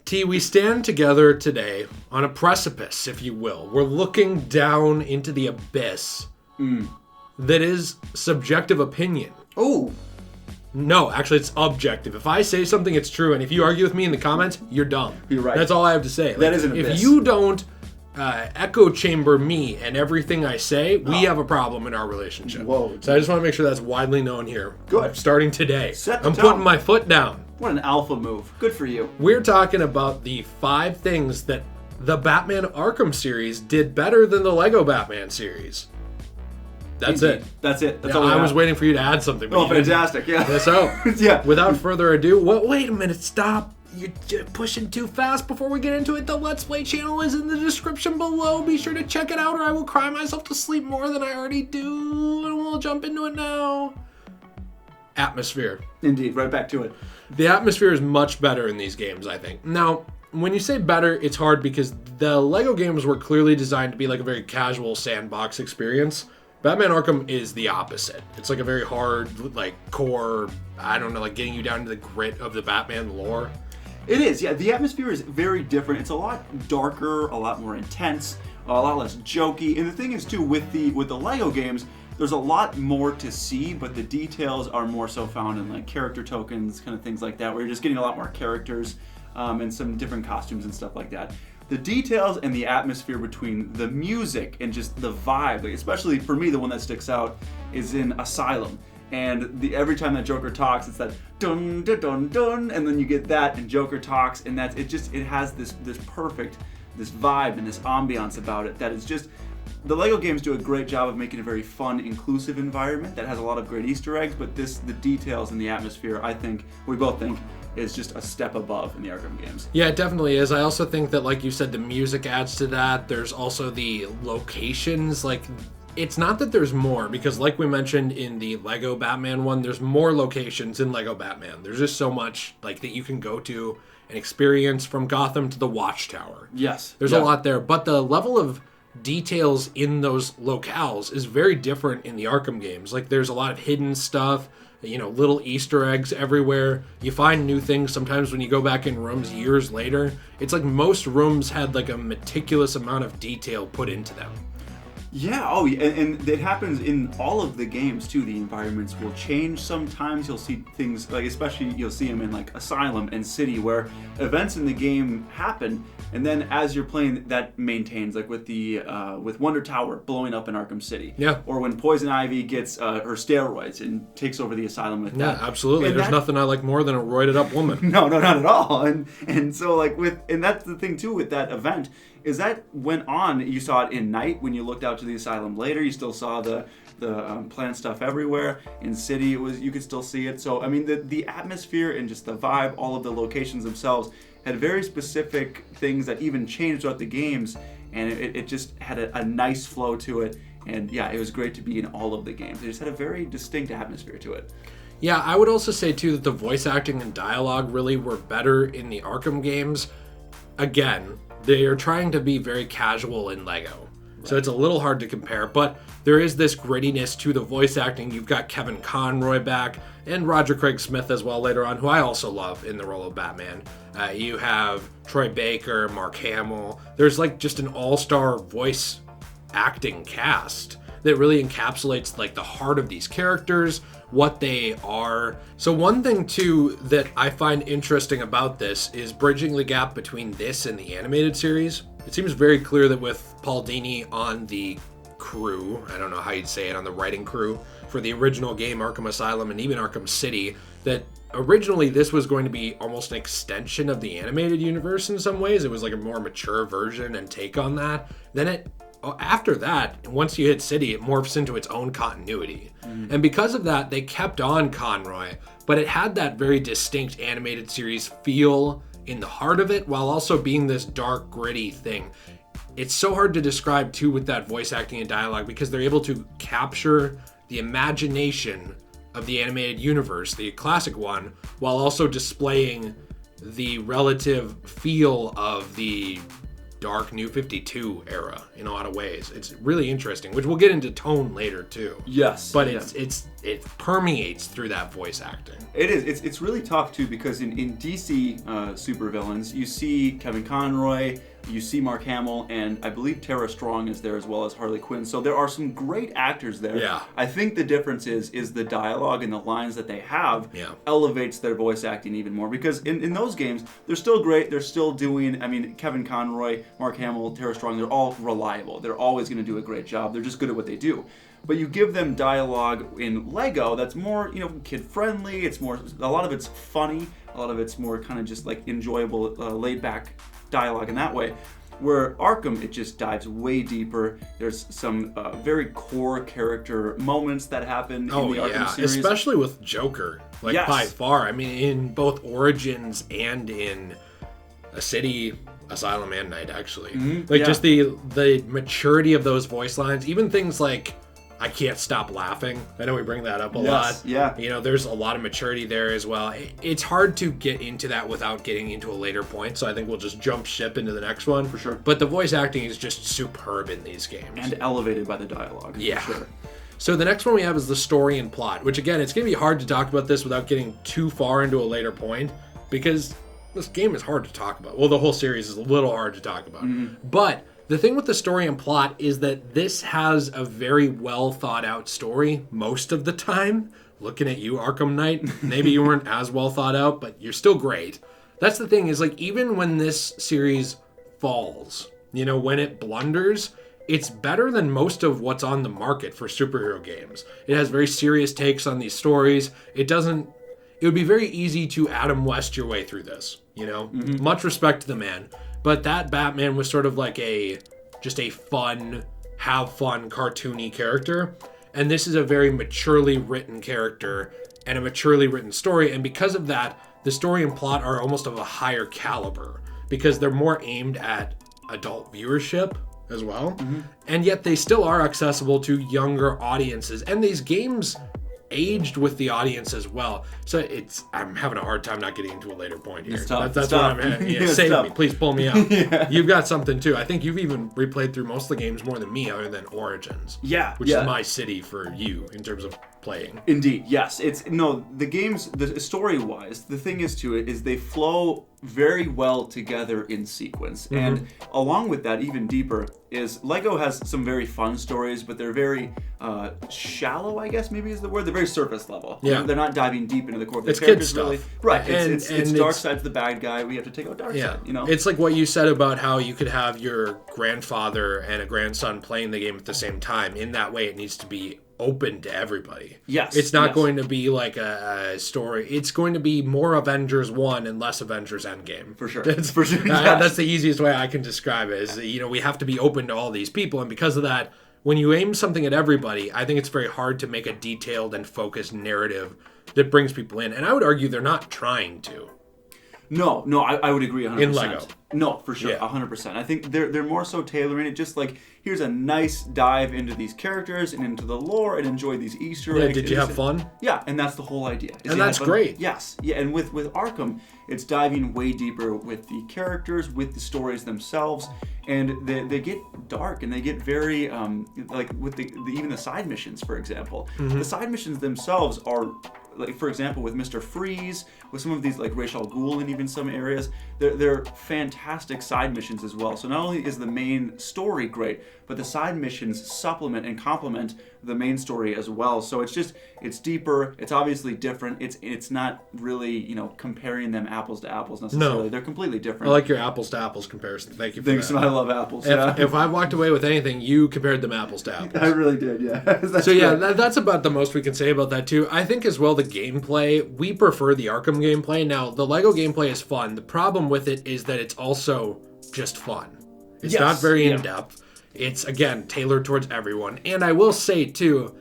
T, we stand together today on a precipice, if you will. We're looking down into the abyss that is subjective opinion. Oh. No, actually, it's objective. If I say something, it's true. And if you argue with me in the comments, you're dumb. You're right. That's all I have to say. That is an abyss. If you don't echo chamber me and everything I say, we have a problem in our relationship. Whoa. So I just want to make sure that's widely known here. Good. Starting today. Set the I'm tone. putting my foot down. What an alpha move. Good for you. We're talking about the 5 things that the Batman Arkham series did better than the Lego Batman series. That's Indeed. it. That's it. That's Yeah, all I was waiting for you to add something. But Oh, you didn't. fantastic. Yeah. So, Yeah. without further ado, wait a minute, stop. You're pushing too fast before we get into it. The Let's Play channel is in the description below. Be sure to check it out or I will cry myself to sleep more than I already do. And we'll jump into it now. Atmosphere. Indeed. Right back to it. The atmosphere is much better in these games, I think. Now, when you say better, it's hard because the Lego games were clearly designed to be like a very casual sandbox experience. Batman Arkham is the opposite. It's like a very hard, like, core, I don't know, like getting you down to the grit of the Batman lore. It is, yeah. The atmosphere is very different. It's a lot darker, a lot more intense, a lot less jokey. And the thing is, too, with the Lego games, there's a lot more to see, but the details are more so found in like character tokens, kind of things like that, where you're just getting a lot more characters and some different costumes and stuff like that. The details and the atmosphere between the music and just the vibe, like especially for me, the one that sticks out is in Asylum. And every time that Joker talks, it's that dun dun dun dun, and then you get that, and Joker talks, and it has this perfect vibe and this ambiance about it that is just. The Lego games do a great job of making a very fun, inclusive environment that has a lot of great Easter eggs, but the details and the atmosphere, we both think, is just a step above in the Arkham games. Yeah, it definitely is. I also think that, like you said, the music adds to that. There's also the locations. Like, it's not that there's more, because like we mentioned in the Lego Batman one, there's more locations in Lego Batman. There's just so much like that you can go to and experience, from Gotham to the Watchtower. Yes. There's a lot there, but the level of details in those locales is very different in the Arkham games. Like, there's a lot of hidden stuff, you know, little Easter eggs everywhere. You find new things sometimes when you go back in rooms years later. It's like most rooms had like a meticulous amount of detail put into them. Yeah, and it happens in all of the games too. The environments will change sometimes. You'll see things like, especially you'll see them in like Asylum and City, where events in the game happen, and then as you're playing, that maintains. Like with with Wonder Tower blowing up in Arkham City, yeah, or when Poison Ivy gets her steroids and takes over the asylum with that. Yeah, absolutely. And there's nothing I like more than a roided up woman. No, not at all. And so like and that's the thing too with that event. Is that went on, you saw it in night when you looked out to the asylum later, you still saw the plant stuff everywhere. In City, you could still see it. So, I mean, the atmosphere and just the vibe, all of the locations themselves had very specific things that even changed throughout the games, and it just had a nice flow to it. And yeah, it was great to be in all of the games. It just had a very distinct atmosphere to it. Yeah, I would also say too that the voice acting and dialogue really were better in the Arkham games. Again, they are trying to be very casual in Lego. So it's a little hard to compare, but there is this grittiness to the voice acting. You've got Kevin Conroy back and Roger Craig Smith as well later on, who I also love in the role of Batman. You have Troy Baker, Mark Hamill. There's like just an all-star voice acting cast that really encapsulates like the heart of these characters, what they are. So one thing too that I find interesting about this is bridging the gap between this and the animated series. It seems very clear that with Paul Dini on the crew, I don't know how you'd say it, on the writing crew for the original game Arkham Asylum and even Arkham City, that originally this was going to be almost an extension of the animated universe in some ways. It was like a more mature version and take on that. Then after that, once you hit City, it morphs into its own continuity. And because of that, they kept on Conroy, but it had that very distinct animated series feel in the heart of it, while also being this dark, gritty thing. It's so hard to describe too with that voice acting and dialogue, because they're able to capture the imagination of the animated universe, the classic one, while also displaying the relative feel of the dark New 52 era in a lot of ways. It's really interesting, which we'll get into tone later too. Yes. But yeah. it's it permeates through that voice acting. It is. It's really tough too, because in DC supervillains, you see Kevin Conroy, you see Mark Hamill, and I believe Tara Strong is there as well as Harley Quinn. So there are some great actors there. Yeah. I think the difference is the dialogue and the lines that they have elevates their voice acting even more. Because in those games, they're still great. They're still doing, I mean, Kevin Conroy, Mark Hamill, Tara Strong, they're all reliable. They're always going to do a great job. They're just good at what they do. But you give them dialogue in Lego that's more, kid-friendly. It's more, a lot of it's funny. A lot of it's more kind of just like enjoyable, laid-back dialogue in that way. Where Arkham, it just dives way deeper. There's some very core character moments that happen in the Arkham series. Especially with Joker, by far. I mean, in both Origins and in a City, Asylum, and Night, actually. Just the maturity of those voice lines, even things like I can't stop laughing. I know we bring that up a lot. Yeah. There's a lot of maturity there as well. It's hard to get into that without getting into a later point, so I think we'll just jump ship into the next one. For sure. But the voice acting is just superb in these games. And elevated by the dialogue. Yeah. For sure. So the next one we have is the story and plot, which again, it's going to be hard to talk about this without getting too far into a later point, because this game is hard to talk about. Well, the whole series is a little hard to talk about. But the thing with the story and plot is that this has a very well thought out story most of the time. Looking at you, Arkham Knight, maybe you weren't as well thought out, but you're still great. That's the thing, is even when this series falls, when it blunders, it's better than most of what's on the market for superhero games. It has very serious takes on these stories. It would be very easy to Adam West your way through this, Much respect to the man. But that Batman was sort of like just a fun, have fun, cartoony character. And this is a very maturely written character and a maturely written story. And because of that, the story and plot are almost of a higher caliber, because they're more aimed at adult viewership as well. And yet they still are accessible to younger audiences. And these games aged with the audience as well. So I'm having a hard time not getting into a later point here. It's tough. That's what I'm at. Save me. Please pull me out. You've got something too. I think you've even replayed through most of the games more than me, other than Origins. Which is my city for you in terms of playing. Indeed, yes. The games, the story-wise, the thing is to it is they flow very well together in sequence. And along with that, even deeper, is Lego has some very fun stories, but they're very shallow, I guess maybe is the word. They're very surface level. Yeah. They're not diving deep into the core. It's kid stuff. Really, right. It's and Darkseid's the bad guy. We have to take out Darkseid, It's like what you said about how you could have your grandfather and a grandson playing the game at the same time. In that way, it needs to be open to everybody. Yes. It's not going to be like a story. It's going to be more Avengers 1 and less Avengers Endgame. For sure. That's the easiest way I can describe it, is, we have to be open to all these people. And because of that, when you aim something at everybody, I think it's very hard to make a detailed and focused narrative that brings people in. And I would argue they're not trying to. No, I would agree 100%. In Lego. No, for sure, 100%. I think they're more so tailoring it, just like, here's a nice dive into these characters and into the lore and enjoy these Easter eggs. Did you have fun? Yeah, and that's the whole idea. And that's great. Yes, yeah, and with Arkham, it's diving way deeper with the characters, with the stories themselves, and they get dark and they get very like with even the side missions, for example. The side missions themselves are, like, for example, with Mr. Freeze, with some of these, like Ra's al Ghul in even some areas, they're fantastic side missions as well. So not only is the main story great, but the side missions supplement and complement the main story as well. So it's deeper, it's obviously different. It's not really, comparing them apples to apples necessarily. No. They're completely different. I like your apples to apples comparison. Thank you for Thanks, that. I love apples. If I walked away with anything, you compared them apples to apples. I really did, yeah. That's about the most we can say about that too. I think as well the gameplay, we prefer the Arkham gameplay. Now, the Lego gameplay is fun. The problem with it is that it's also just fun. It's not very in-depth. It's, again, tailored towards everyone. And I will say, too,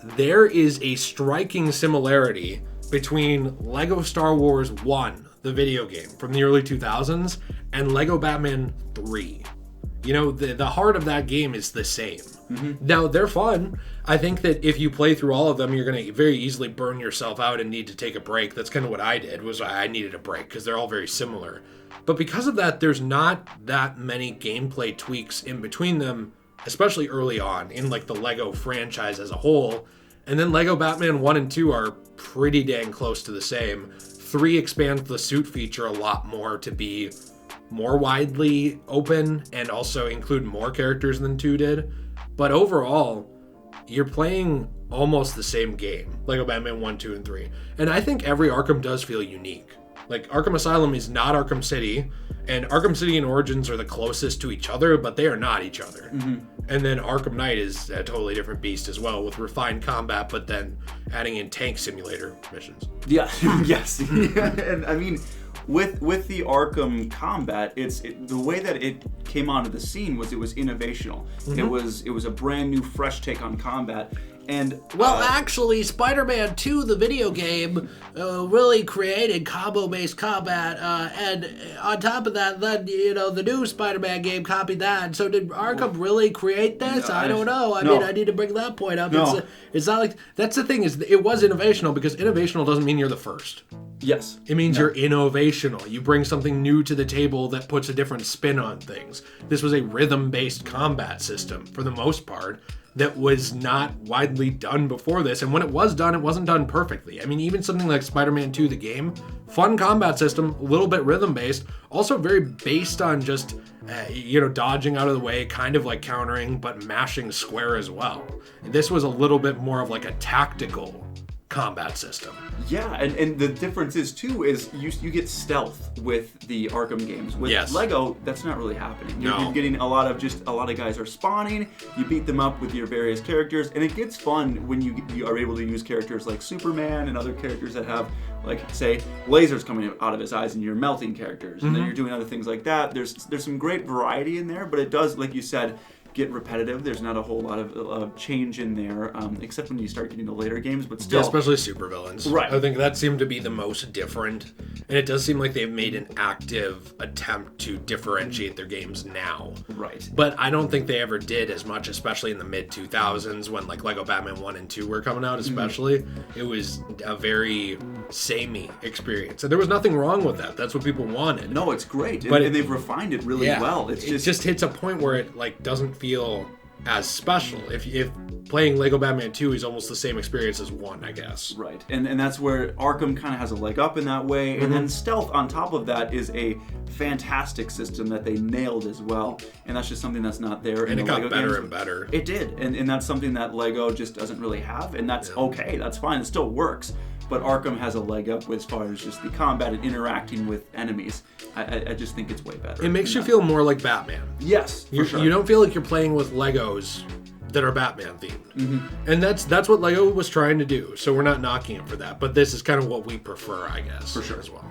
there is a striking similarity between Lego Star Wars 1, the video game from the early 2000s, and Lego Batman 3. The heart of that game is the same. Now, they're fun. I think that if you play through all of them, you're going to very easily burn yourself out and need to take a break. That's kind of what I did, was I needed a break, because they're all very similar. But because of that, there's not that many gameplay tweaks in between them, especially early on in, like, the Lego franchise as a whole. And then Lego Batman 1 and 2 are pretty dang close to the same. 3 expands the suit feature a lot more to be more widely open and also include more characters than 2 did. But overall, you're playing almost the same game, Lego Batman 1, 2, and 3. And I think every Arkham does feel unique. Like, Arkham Asylum is not Arkham City, and Arkham City and Origins are the closest to each other, but they are not each other. Mm-hmm. And then Arkham Knight is a totally different beast as well, with refined combat, but then adding in tank simulator missions. Yeah, yes. And I mean, with the Arkham combat, the way that it came onto the scene was it was innovational. Mm-hmm. It was a brand new, fresh take on combat. And actually, Spider-Man 2, the video game, really created combo-based combat, and on top of that, then the new Spider-Man game copied that. And so, did Arkham really create this? I don't know. I mean, I need to bring that point up. No. It's not like that's the thing. Is it was innovational because innovational doesn't mean you're the first. Yes. It means you're innovational. You bring something new to the table that puts a different spin on things. This was a rhythm-based combat system for the most part that was not widely done before this. And when it was done, it wasn't done perfectly. I mean, even something like Spider-Man 2, the game, fun combat system, a little bit rhythm-based, also very based on just, dodging out of the way, kind of like countering, but mashing square as well. And this was a little bit more of like a tactical combat system. Yeah, and the difference is too is you get stealth with the Arkham games. With Lego, that's not really happening. You're getting a lot of guys are spawning. You beat them up with your various characters, and it gets fun when you are able to use characters like Superman and other characters that have, like, say, lasers coming out of his eyes, and you're melting characters, and then you're doing other things like that. There's some great variety in there, but it does, like you said, get repetitive. There's not a whole lot of change in there, except when you start getting to later games, but still. Yeah, especially supervillains. Right. I think that seemed to be the most different, and it does seem like they've made an active attempt to differentiate their games now. Right. But I don't think they ever did as much, especially in the mid-2000s when, like, Lego Batman 1 and 2 were coming out, especially. It was a very samey experience, and there was nothing wrong with that. That's what people wanted. No, it's great, and they've refined it really well. It just hits a point where it, like, doesn't feel as special. If playing Lego Batman 2 is almost the same experience as 1, I guess. Right, and that's where Arkham kind of has a leg up in that way, and then Stealth on top of that is a fantastic system that they nailed as well, and that's just something that's not there in the Lego games. And it got better and better. It did, and that's something that Lego just doesn't really have, and that's okay, that's fine, it still works. But Arkham has a leg up as far as just the combat and interacting with enemies. I just think it's way better. It makes you feel more like Batman. Yes, for sure. You don't feel like you're playing with Legos that are Batman themed. And that's what Lego was trying to do. So we're not knocking it for that. But this is kind of what we prefer, I guess. For sure. As well.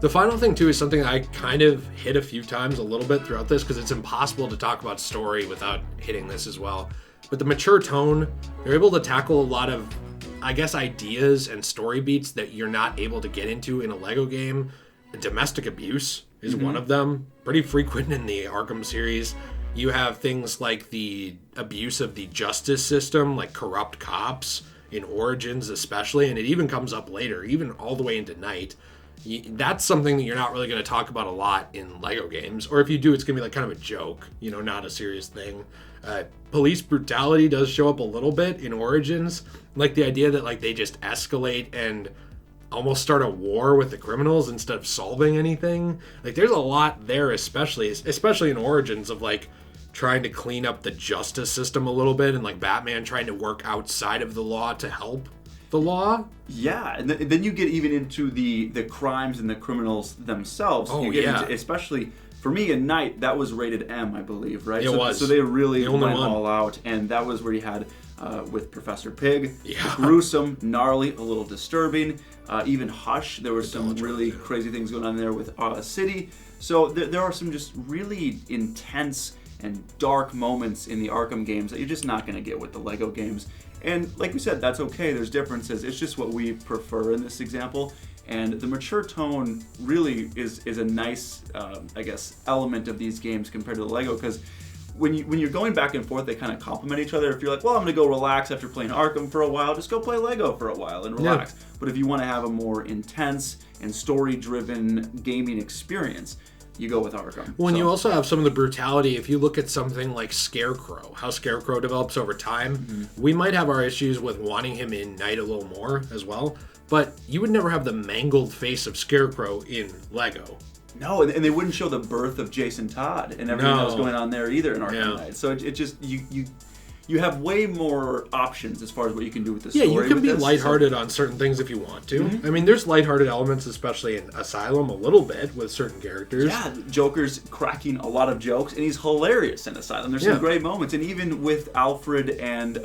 The final thing, too, is something I kind of hit a few times a little bit throughout this because it's impossible to talk about story without hitting this as well. But the mature tone, they're able to tackle a lot of, I guess, ideas and story beats that you're not able to get into in a Lego game. Domestic abuse is one of them, pretty frequent in the Arkham series. You have things like the abuse of the justice system, like corrupt cops in Origins especially, and it even comes up later, even all the way into Night. That's something that you're not really going to talk about a lot in Lego games, or if you do, it's going to be like kind of a joke, not a serious thing. Police brutality does show up a little bit in Origins, like the idea that like they just escalate and almost start a war with the criminals instead of solving anything. Like there's a lot there, especially in Origins, of like trying to clean up the justice system a little bit, and like Batman trying to work outside of the law to help the law. Yeah, and then you get even into the crimes and the criminals themselves. Into, especially for me in Night, that was rated M, I believe, right? It was. So they really went all out, and that was where you had with Professor Pig, gruesome, gnarly, a little disturbing. Even Hush, there were some really crazy things going on there with City. So there are some just really intense and dark moments in the Arkham games that you're just not going to get with the Lego games. And like we said, that's okay. There's differences. It's just what we prefer in this example. And the mature tone really is a nice, element of these games compared to the Lego, because when you're going back and forth, they kind of complement each other. If you're like, well, I'm going to go relax after playing Arkham for a while, just go play Lego for a while and relax. Yeah. But if you want to have a more intense and story-driven gaming experience, you go with Arkham. Well, and you also have some of the brutality. If you look at something like Scarecrow, how Scarecrow develops over time, we might have our issues with wanting him in Night a little more as well, but you would never have the mangled face of Scarecrow in Lego. No, and they wouldn't show the birth of Jason Todd and everything that was going on there either in Arkham Knight. So it just you have way more options as far as what you can do with the story. Yeah, you can be lighthearted on certain things if you want to. I mean, there's lighthearted elements, especially in Asylum, a little bit with certain characters. Yeah, Joker's cracking a lot of jokes, and he's hilarious in Asylum. There's some great moments, and even with Alfred and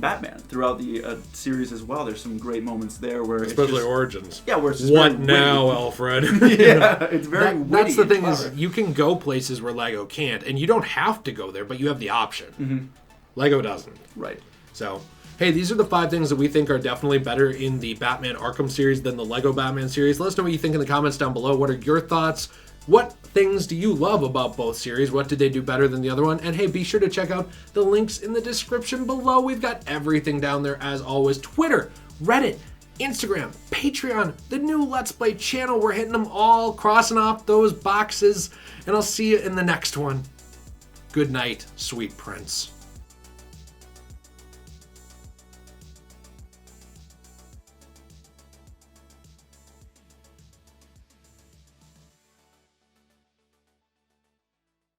Batman throughout the series as well, there's some great moments there where especially Origins. Yeah, where it's just what now, Alfred? Yeah, it's very witty. That's the thing is you can go places where Lego can't, and you don't have to go there, but you have the option. Lego doesn't. Right. So, hey, these are the 5 things that we think are definitely better in the Batman Arkham series than the Lego Batman series. Let us know what you think in the comments down below. What are your thoughts? What things do you love about both series? What did they do better than the other one? And hey, be sure to check out the links in the description below. We've got everything down there as always. Twitter, Reddit, Instagram, Patreon, the new Let's Play channel. We're hitting them all, crossing off those boxes. And I'll see you in the next one. Good night, sweet prince.